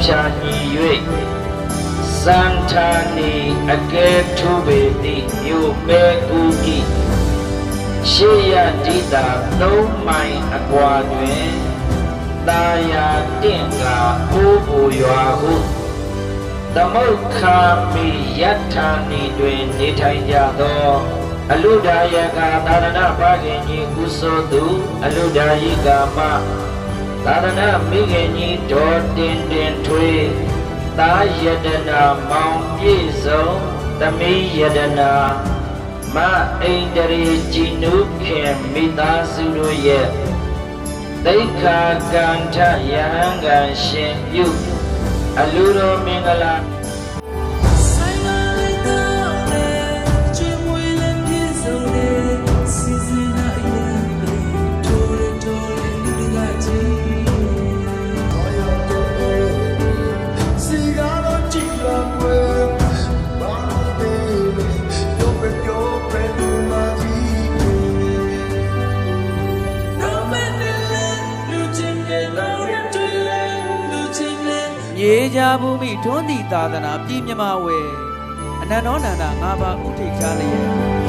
ဖြာညီ၍စံထာနီအကဲထူပေသည်မြို့ပဲကူဤရှေ့ရတိတာ3 မိုင်အကွာတွင်တာယာတင့်ကာအိုးဘူရွာဟုသမုခာမိယထာနီတွင်နေထိုင်ကြသောအလုဒာယကာသာရဏဘခင်ကြီးကုသိုလ်သူအလုဒာယိကာမသာရဏမိခင်ကြီးဒေါ်တင်ထွေးသာယတနာမောင်ပြည့်စုံသမီးယတနာမအိန္ဒြေကြည်နုခင်မိသားစုတို့ရဲ့သိက္ခာကံထယဟန်ကံရှင်ပြုအလူတော်မင်္ဂလာရေကြဘူမိထွန်းသည့်သာသနာပြည်မြမဝဲအနန္တောနန္ဒ5 ပါးဥထိတ်ချလျက်